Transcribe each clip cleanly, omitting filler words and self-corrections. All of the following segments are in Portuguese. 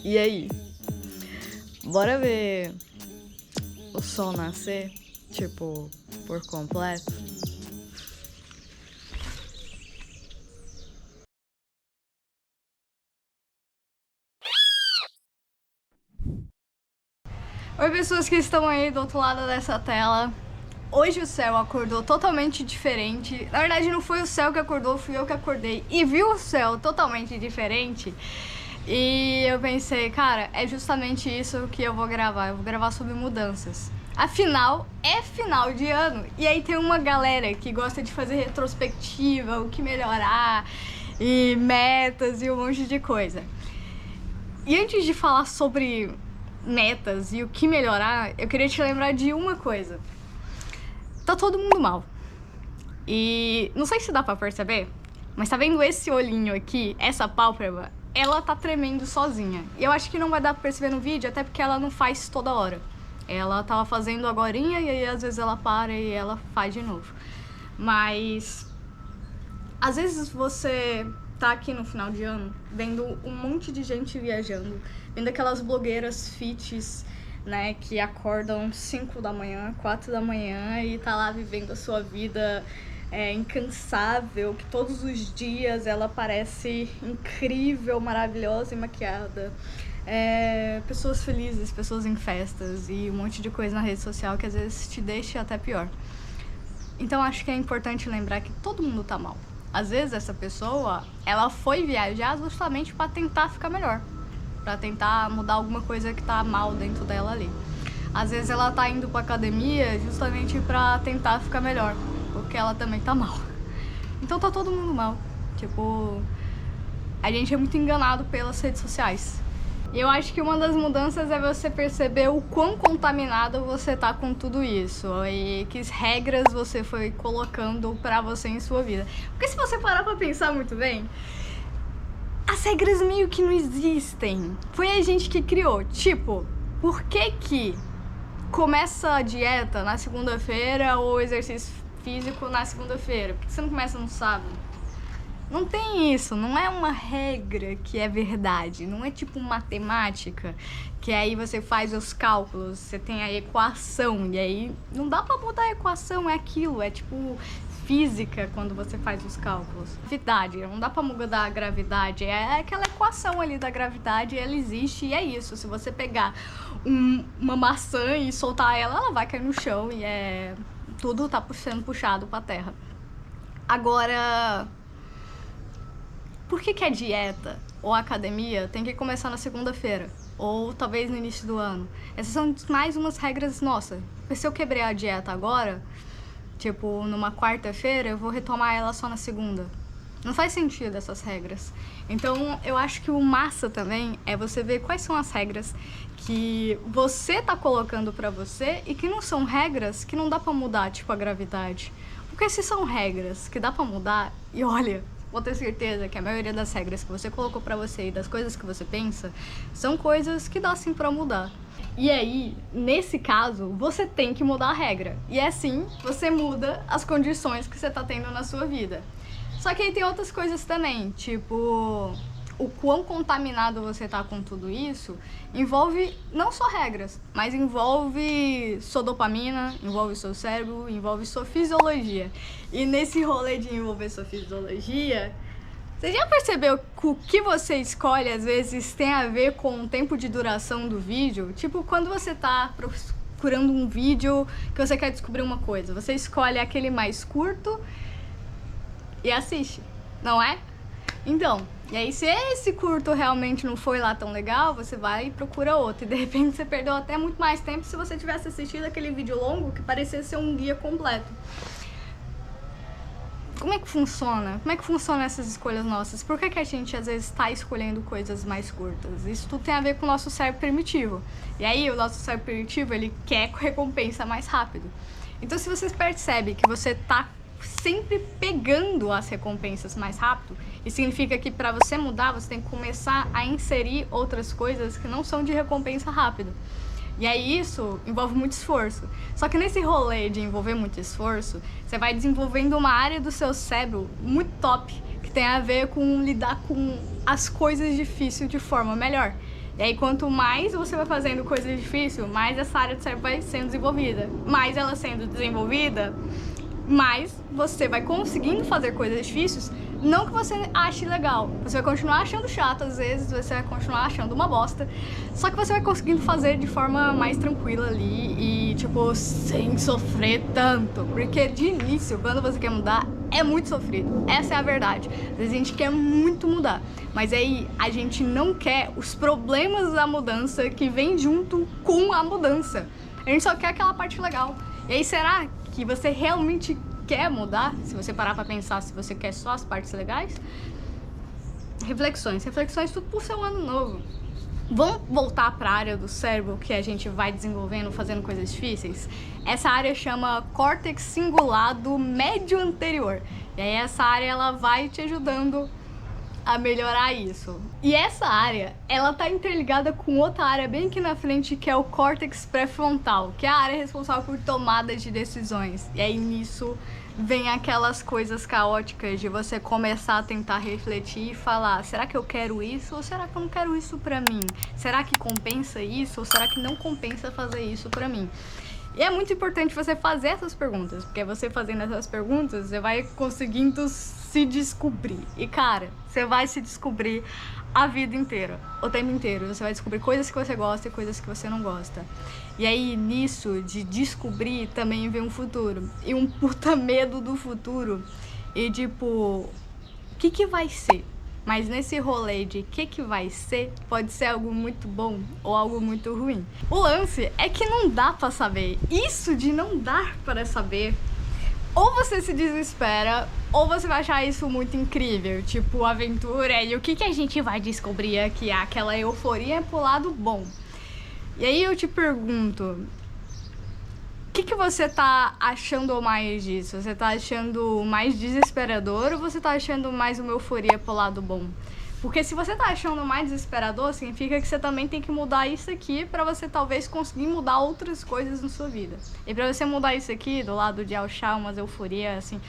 E aí? Bora ver o sol nascer, tipo, por completo? Oi, pessoas que estão aí do outro lado dessa tela. Hoje o céu acordou totalmente diferente. Na verdade, não foi o céu que acordou, fui eu que acordei e vi o céu totalmente diferente. E eu pensei, cara, é justamente isso que eu vou gravar. Eu vou gravar sobre mudanças. Afinal, é final de ano. E aí tem uma galera que gosta de fazer retrospectiva, o que melhorar, e metas e um monte de coisa. E antes de falar sobre metas e o que melhorar, eu queria te lembrar de uma coisa. Tá todo mundo mal. E não sei se dá pra perceber, mas tá vendo esse olhinho aqui, essa pálpebra? Ela tá tremendo sozinha. E eu acho que não vai dar pra perceber no vídeo, até porque ela não faz toda hora. Ela tava fazendo agorinha e aí às vezes ela para e ela faz de novo. Mas às vezes você tá aqui no final de ano vendo um monte de gente viajando, vendo aquelas blogueiras fits, né, que acordam 5 da manhã, 4 da manhã e tá lá vivendo a sua vida incansável, que todos os dias ela parece incrível, maravilhosa e maquiada. Pessoas felizes, pessoas em festas e um monte de coisa na rede social que às vezes te deixa até pior. Então acho que é importante lembrar que todo mundo tá mal. Às vezes essa pessoa, ela foi viajar justamente para tentar ficar melhor, para tentar mudar alguma coisa que tá mal dentro dela ali. Às vezes ela tá indo pra academia justamente para tentar ficar melhor, porque ela também tá mal. Então tá todo mundo mal. Tipo, a gente é muito enganado pelas redes sociais. E eu acho que uma das mudanças é você perceber o quão contaminado você tá com tudo isso e que regras você foi colocando pra você em sua vida. Porque se você parar pra pensar muito bem, as regras meio que não existem. Foi a gente que criou. Tipo, por que começa a dieta na segunda-feira ou exercício físico na segunda-feira? Por que você não começa no sábado? Não tem isso, não é uma regra que é verdade, não é tipo matemática, que aí você faz os cálculos, você tem a equação, e aí não dá pra mudar a equação, é aquilo, é tipo física quando você faz os cálculos. Gravidade, não dá pra mudar a gravidade, é aquela equação ali da gravidade, ela existe e é isso. Se você pegar uma maçã e soltar ela, ela vai cair no chão e tudo tá sendo puxado pra terra. Agora, por que a dieta ou a academia tem que começar na segunda-feira? Ou talvez no início do ano? Essas são mais umas regras nossas. Porque se eu quebrei a dieta agora, tipo, numa quarta-feira, eu vou retomar ela só na segunda. Não faz sentido essas regras. Então, eu acho que o massa também é você ver quais são as regras que você tá colocando pra você e que não são regras que não dá pra mudar, tipo a gravidade. Porque se são regras que dá pra mudar, e olha, vou ter certeza que a maioria das regras que você colocou pra você e das coisas que você pensa são coisas que dá sim pra mudar. E aí, nesse caso, você tem que mudar a regra. E assim, você muda as condições que você tá tendo na sua vida. Só que aí tem outras coisas também, tipo, o quão contaminado você tá com tudo isso envolve não só regras, mas envolve sua dopamina, envolve seu cérebro, envolve sua fisiologia. E nesse rolê de envolver sua fisiologia, você já percebeu que o que você escolhe às vezes tem a ver com o tempo de duração do vídeo? Tipo, quando você tá procurando um vídeo que você quer descobrir uma coisa, você escolhe aquele mais curto e assiste, não é? Então, e aí se esse curto realmente não foi lá tão legal, você vai e procura outro. E de repente você perdeu até muito mais tempo se você tivesse assistido aquele vídeo longo que parecia ser um guia completo. Como é que funciona? Como é que funcionam essas escolhas nossas? Por que a gente às vezes está escolhendo coisas mais curtas? Isso tudo tem a ver com o nosso cérebro primitivo. E aí o nosso cérebro primitivo, ele quer recompensa mais rápido. Então se você percebe que você tá sempre pegando as recompensas mais rápido, isso significa que para você mudar, você tem que começar a inserir outras coisas que não são de recompensa rápida. E aí isso envolve muito esforço. Só que nesse rolê de envolver muito esforço, você vai desenvolvendo uma área do seu cérebro muito top, que tem a ver com lidar com as coisas difíceis de forma melhor. E aí, quanto mais você vai fazendo coisa difícil, mais essa área do cérebro vai sendo desenvolvida. Mais ela sendo desenvolvida, mais você vai conseguindo fazer coisas difíceis, não que você ache legal. Você vai continuar achando chato, às vezes, você vai continuar achando uma bosta, só que você vai conseguindo fazer de forma mais tranquila ali e, tipo, sem sofrer tanto. Porque de início, quando você quer mudar, é muito sofrido. Essa é a verdade. Às vezes a gente quer muito mudar, mas aí a gente não quer os problemas da mudança que vem junto com a mudança. A gente só quer aquela parte legal. E aí, será que você realmente quer mudar? Se você parar pra pensar, se você quer só as partes legais. Reflexões tudo por seu ano novo. Vamos voltar para a área do cérebro que a gente vai desenvolvendo, fazendo coisas difíceis? Essa área chama córtex cingulado médio anterior. E aí essa área ela vai te ajudando a melhorar isso. E essa área, ela tá interligada com outra área bem aqui na frente, que é o córtex pré-frontal, que é a área responsável por tomadas de decisões. E aí nisso vem aquelas coisas caóticas de você começar a tentar refletir e falar: será que eu quero isso ou será que eu não quero isso pra mim? Será que compensa isso ou será que não compensa fazer isso pra mim? E é muito importante você fazer essas perguntas, porque você fazendo essas perguntas, você vai conseguindo se descobrir. E cara, você vai se descobrir a vida inteira, o tempo inteiro. Você vai descobrir coisas que você gosta e coisas que você não gosta. E aí, nisso de descobrir, também vem um futuro. E um puta medo do futuro. E tipo, o que vai ser? Mas nesse rolê de que vai ser, pode ser algo muito bom ou algo muito ruim. O lance é que não dá pra saber. Isso de não dar para saber, ou você se desespera, ou você vai achar isso muito incrível, tipo aventura, e o que a gente vai descobrir aqui? Aquela euforia pro lado bom. E aí eu te pergunto, o que você tá achando mais disso? Você tá achando mais desesperador ou você tá achando mais uma euforia pro lado bom? Porque se você tá achando mais desesperador, significa que você também tem que mudar isso aqui pra você talvez conseguir mudar outras coisas na sua vida. E pra você mudar isso aqui, do lado de achar umas euforias, assim,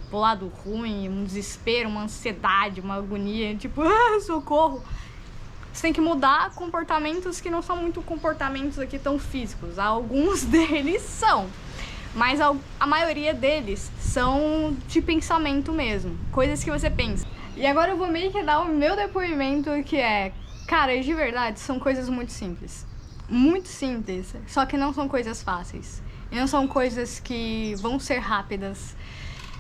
pro lado ruim, um desespero, uma ansiedade, uma agonia, tipo, socorro. Você tem que mudar comportamentos que não são muito comportamentos aqui tão físicos. Alguns deles são, mas a maioria deles são de pensamento mesmo. Coisas que você pensa. E agora eu vou meio que dar o meu depoimento, que é... Cara, de verdade, são coisas muito simples. Muito simples, só que não são coisas fáceis. E não são coisas que vão ser rápidas.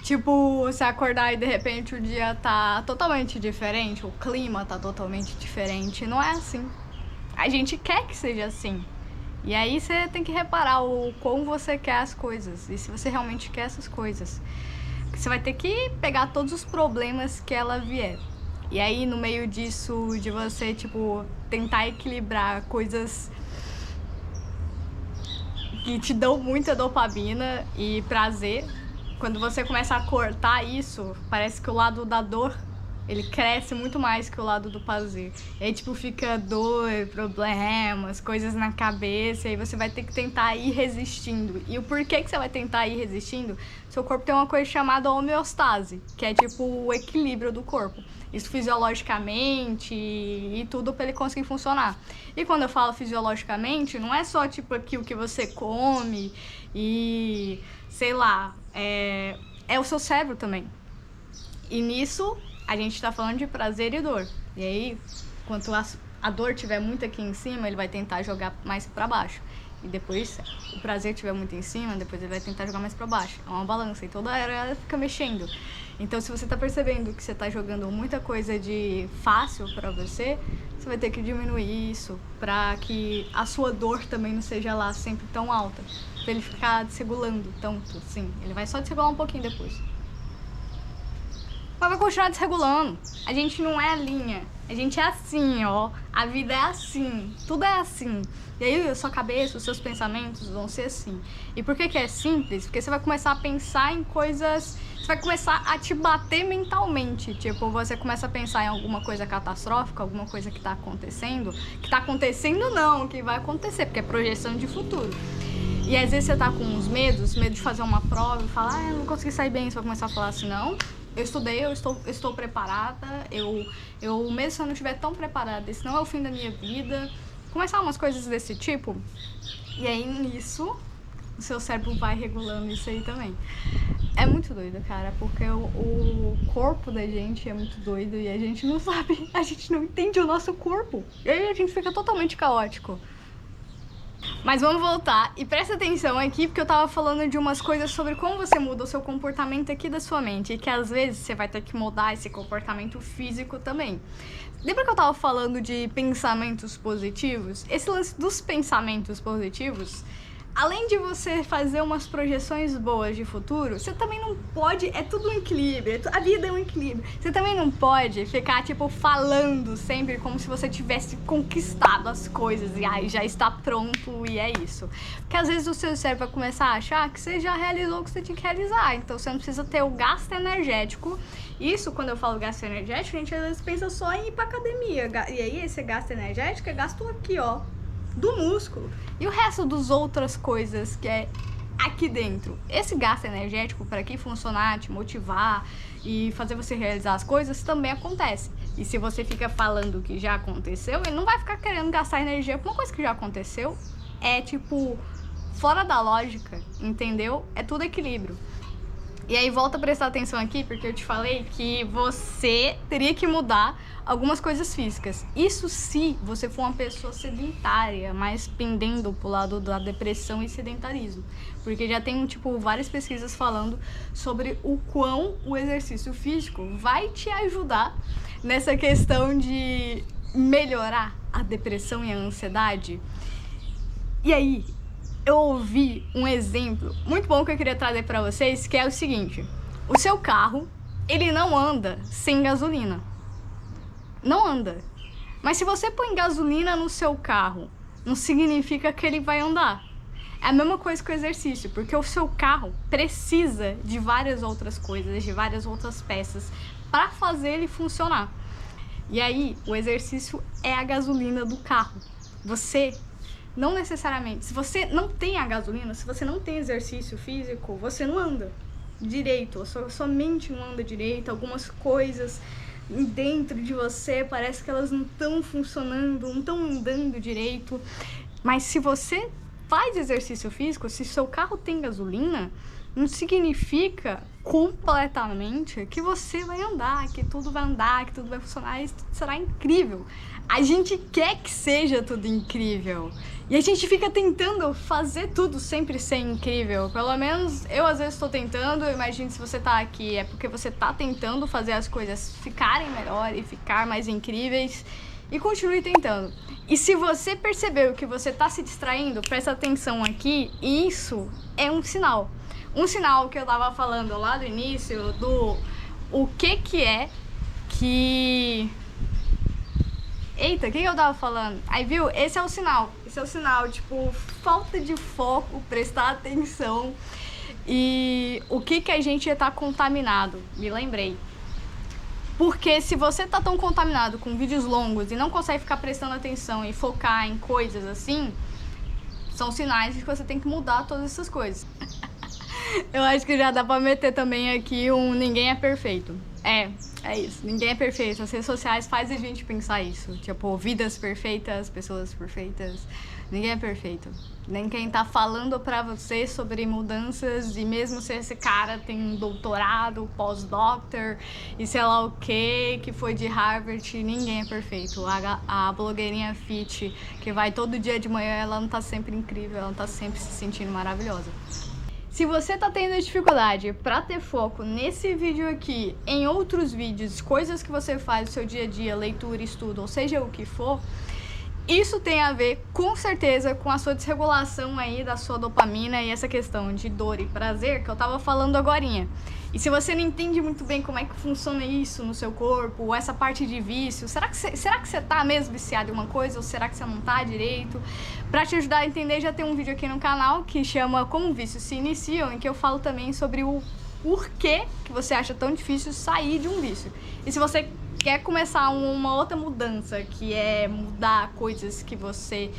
Tipo, você acordar e de repente o dia tá totalmente diferente, o clima tá totalmente diferente. Não é assim. A gente quer que seja assim. E aí você tem que reparar o como você quer as coisas. E se você realmente quer essas coisas. Você vai ter que pegar todos os problemas que ela vier. E aí no meio disso, de você, tipo, tentar equilibrar coisas que te dão muita dopamina e prazer. Quando você começa a cortar isso, parece que o lado da dor, ele cresce muito mais que o lado do prazer. E aí, tipo, fica dor, problemas, coisas na cabeça, e aí você vai ter que tentar ir resistindo. E o porquê que você vai tentar ir resistindo? Seu corpo tem uma coisa chamada homeostase, que é, tipo, o equilíbrio do corpo. Isso fisiologicamente e tudo pra ele conseguir funcionar. E quando eu falo fisiologicamente, não é só, tipo, aqui o que você come e, sei lá, é o seu cérebro também. E nisso, a gente tá falando de prazer e dor. E aí, quanto a dor tiver muito aqui em cima, ele vai tentar jogar mais pra baixo. E depois, o prazer tiver muito em cima, depois ele vai tentar jogar mais pra baixo. É uma balança, e toda hora ela fica mexendo. Então, se você tá percebendo que você tá jogando muita coisa de fácil pra você, você vai ter que diminuir isso pra que a sua dor também não seja lá sempre tão alta. Pra ele ficar desregulando tanto, assim. Ele vai só desregular um pouquinho depois. Mas vai continuar desregulando. A gente não é linha. A gente é assim, ó. A vida é assim. Tudo é assim. E aí a sua cabeça, os seus pensamentos vão ser assim. E por que é simples? Porque você vai começar a pensar em coisas... Você vai começar a te bater mentalmente. Tipo, você começa a pensar em alguma coisa catastrófica, alguma coisa que tá acontecendo. Que tá acontecendo não, que vai acontecer, porque é projeção de futuro. E às vezes você tá com uns medos, medo de fazer uma prova e falar, eu não consegui sair bem. Você vai começar a falar assim, não, Eu estudei, estou preparada, eu mesmo se eu não estiver tão preparada, esse não é o fim da minha vida. Começar umas coisas desse tipo, e aí nisso o seu cérebro vai regulando isso aí também. É muito doido, cara, porque o corpo da gente é muito doido e a gente não sabe, a gente não entende o nosso corpo. E aí a gente fica totalmente caótico. Mas vamos voltar e presta atenção aqui, porque eu tava falando de umas coisas sobre como você muda o seu comportamento aqui da sua mente, e que às vezes você vai ter que mudar esse comportamento físico também. Lembra que eu tava falando de pensamentos positivos? Esse lance dos pensamentos positivos, além de você fazer umas projeções boas de futuro, você também não pode, é tudo um equilíbrio, a vida é um equilíbrio. Você também não pode ficar, tipo, falando sempre como se você tivesse conquistado as coisas e aí já está pronto e é isso. Porque às vezes o seu cérebro vai começar a achar que você já realizou o que você tinha que realizar, então você não precisa ter o gasto energético. Isso, quando eu falo gasto energético, a gente às vezes pensa só em ir pra academia, e aí esse gasto energético é gasto aqui, ó, do músculo. E o resto das outras coisas que é aqui dentro. Esse gasto energético, para que funcionar, te motivar e fazer você realizar as coisas, também acontece. E se você fica falando que já aconteceu, ele não vai ficar querendo gastar energia por uma coisa que já aconteceu. É tipo, fora da lógica, entendeu? É tudo equilíbrio. E aí volta a prestar atenção aqui, porque eu te falei que você teria que mudar algumas coisas físicas. Isso se você for uma pessoa sedentária, mais pendendo pro lado da depressão e sedentarismo. Porque já tem, tipo, várias pesquisas falando sobre o quão o exercício físico vai te ajudar nessa questão de melhorar a depressão e a ansiedade. E aí, eu ouvi um exemplo muito bom que eu queria trazer pra vocês, que é o seguinte: o seu carro, ele não anda sem gasolina. Não anda. Mas se você põe gasolina no seu carro, não significa que ele vai andar. É a mesma coisa que o exercício, porque o seu carro precisa de várias outras coisas, de várias outras peças para fazer ele funcionar. E aí, o exercício é a gasolina do carro. Você não necessariamente, se você não tem a gasolina, se você não tem exercício físico, você não anda direito, a sua mente não anda direito, algumas coisas dentro de você parece que elas não estão funcionando, não estão andando direito. Mas se você faz exercício físico, se seu carro tem gasolina, não significa completamente que você vai andar, que tudo vai andar, que tudo vai funcionar e será incrível. A gente quer que seja tudo incrível. E a gente fica tentando fazer tudo sempre ser incrível. Pelo menos eu às vezes estou tentando. Eu imagino que se você tá aqui é porque você tá tentando fazer as coisas ficarem melhor e ficar mais incríveis. E continue tentando. E se você percebeu que você tá se distraindo, presta atenção aqui. Isso é um sinal. Um sinal que eu tava falando lá do início do o que é que... Eita, o que eu tava falando? Aí, viu? Esse é o sinal. Esse é o sinal, tipo, falta de foco, prestar atenção. E o que a gente tá contaminado? Me lembrei. Porque se você tá tão contaminado com vídeos longos e não consegue ficar prestando atenção e focar em coisas assim, são sinais de que você tem que mudar todas essas coisas. Eu acho que já dá pra meter também aqui um ninguém é perfeito. É isso, ninguém é perfeito. As redes sociais fazem a gente pensar isso. Tipo, vidas perfeitas, pessoas perfeitas. Ninguém é perfeito. Nem quem tá falando pra você sobre mudanças, e mesmo se esse cara tem um doutorado, pós-doctor e sei lá o que foi de Harvard, ninguém é perfeito. A blogueirinha fit, que vai todo dia de manhã, ela não tá sempre incrível, ela não tá sempre se sentindo maravilhosa. Se você tá tendo dificuldade pra ter foco nesse vídeo aqui, em outros vídeos, coisas que você faz no seu dia a dia, leitura, estudo, ou seja o que for, isso tem a ver, com certeza, com a sua desregulação aí da sua dopamina e essa questão de dor e prazer que eu tava falando agorinha. E se você não entende muito bem como é que funciona isso no seu corpo, ou essa parte de vício, será que você tá mesmo viciado em uma coisa, ou será que você não tá direito? Pra te ajudar a entender, já tem um vídeo aqui no canal que chama Como Vícios se Iniciam, em que eu falo também sobre o porquê que você acha tão difícil sair de um vício. E se você quer começar uma outra mudança, que é mudar coisas que você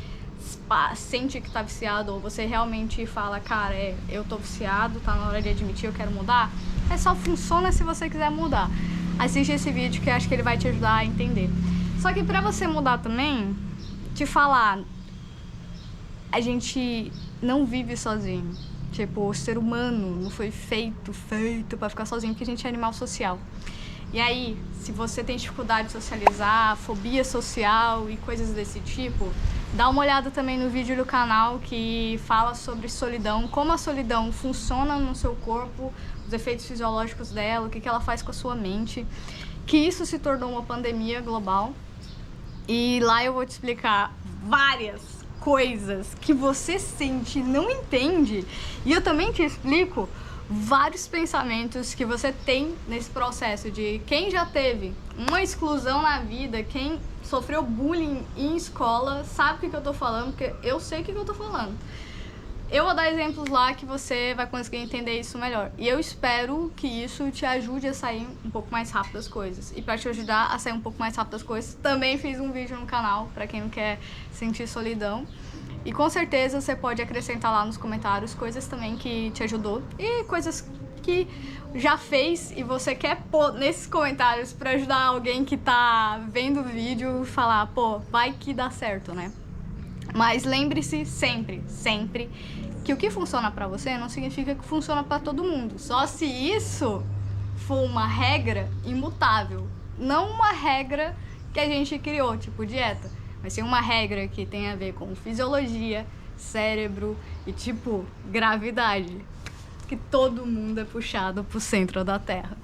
sente que tá viciado, ou você realmente fala, cara, eu tô viciado, tá na hora de admitir, eu quero mudar, só funciona se você quiser mudar. Assiste esse vídeo que eu acho que ele vai te ajudar a entender. Só que pra você mudar também, te falar, a gente não vive sozinho. Tipo, o ser humano não foi feito pra ficar sozinho, porque a gente é animal social. E aí, se você tem dificuldade de socializar, fobia social e coisas desse tipo, dá uma olhada também no vídeo do canal que fala sobre solidão, como a solidão funciona no seu corpo, os efeitos fisiológicos dela, o que ela faz com a sua mente, que isso se tornou uma pandemia global. E lá eu vou te explicar várias coisas que você sente e não entende, e eu também te explico vários pensamentos que você tem nesse processo de quem já teve uma exclusão na vida, quem sofreu bullying em escola, sabe o que eu tô falando, porque eu sei o que eu tô falando. Eu vou dar exemplos lá que você vai conseguir entender isso melhor. E eu espero que isso te ajude a sair um pouco mais rápido das coisas. E pra te ajudar a sair um pouco mais rápido das coisas, também fiz um vídeo no canal pra quem não quer sentir solidão. E com certeza você pode acrescentar lá nos comentários coisas também que te ajudou e coisas que já fez e você quer pôr nesses comentários pra ajudar alguém que tá vendo o vídeo e falar, pô, vai que dá certo, né? Mas lembre-se sempre, sempre, que o que funciona pra você não significa que funciona pra todo mundo. Só se isso for uma regra imutável, não uma regra que a gente criou, tipo dieta, mas sim uma regra que tem a ver com fisiologia, cérebro e tipo gravidade, que todo mundo é puxado pro centro da Terra.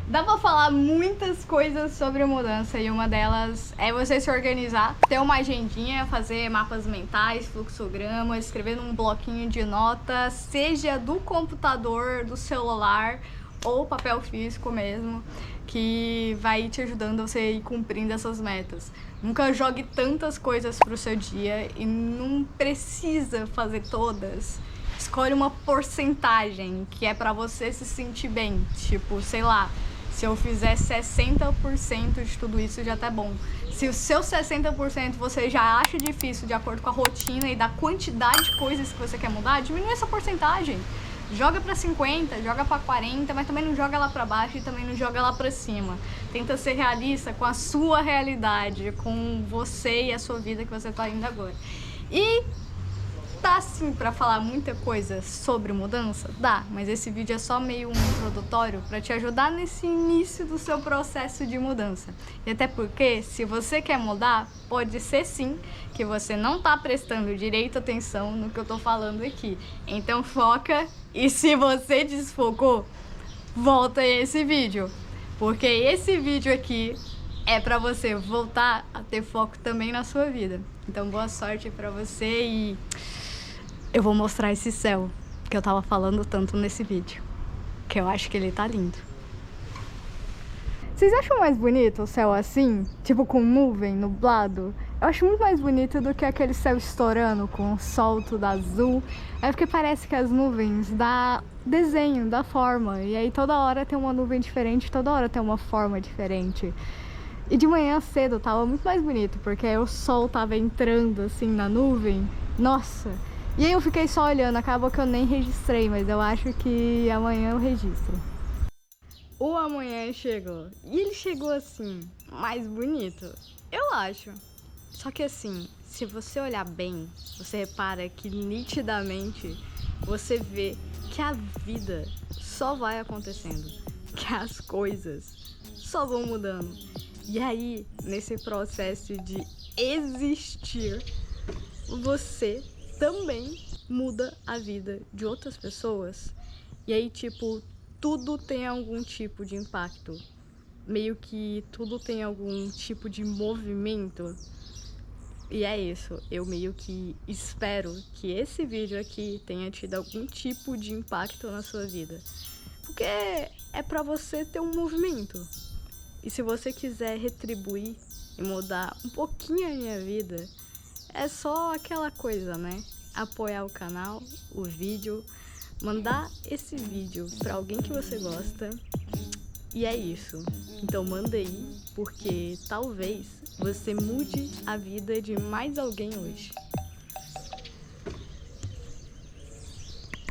Dá pra falar muitas coisas sobre mudança e uma delas é você se organizar, ter uma agendinha, fazer mapas mentais, fluxograma, escrever num bloquinho de nota, seja do computador, do celular ou papel físico mesmo, que vai te ajudando a você ir cumprindo essas metas. Nunca jogue tantas coisas pro seu dia e não precisa fazer todas. Escolhe uma porcentagem que é pra você se sentir bem, tipo, sei lá, se eu fizer 60% de tudo isso já tá bom. Se o seu 60% você já acha difícil de acordo com a rotina e da quantidade de coisas que você quer mudar, diminui essa porcentagem. Joga pra 50, joga pra 40, mas também não joga lá pra baixo e também não joga lá pra cima. Tenta ser realista com a sua realidade, com você e a sua vida que você tá indo agora. E dá sim pra falar muita coisa sobre mudança? Dá, mas esse vídeo é só meio um introdutório pra te ajudar nesse início do seu processo de mudança. E até porque, se você quer mudar, pode ser sim que você não tá prestando direito atenção no que eu tô falando aqui. Então foca, e se você desfocou, volta esse vídeo. Porque esse vídeo aqui é pra você voltar a ter foco também na sua vida. Então boa sorte pra você e eu vou mostrar esse céu que eu tava falando tanto nesse vídeo, que eu acho que ele tá lindo. Vocês acham mais bonito o céu assim? Tipo com nuvem, nublado? Eu acho muito mais bonito do que aquele céu estourando com o sol tudo azul. É porque parece que as nuvens dá desenho, dá forma. E aí toda hora tem uma nuvem diferente, toda hora tem uma forma diferente. E de manhã cedo tava muito mais bonito, porque aí o sol tava entrando assim na nuvem. Nossa! E aí eu fiquei só olhando, acabou que eu nem registrei, mas eu acho que amanhã eu registro. O amanhã chegou. E ele chegou assim, mais bonito. Eu acho. Só que assim, se você olhar bem, você repara que nitidamente você vê que a vida só vai acontecendo. Que as coisas só vão mudando. E aí, nesse processo de existir, você também muda a vida de outras pessoas. E aí, tipo, tudo tem algum tipo de impacto. Meio que tudo tem algum tipo de movimento. E é isso. Eu meio que espero que esse vídeo aqui tenha tido algum tipo de impacto na sua vida. Porque é pra você ter um movimento. E se você quiser retribuir e mudar um pouquinho a minha vida, é só aquela coisa, né? Apoiar o canal, o vídeo, mandar esse vídeo pra alguém que você gosta. E é isso. Então manda aí, porque talvez você mude a vida de mais alguém hoje.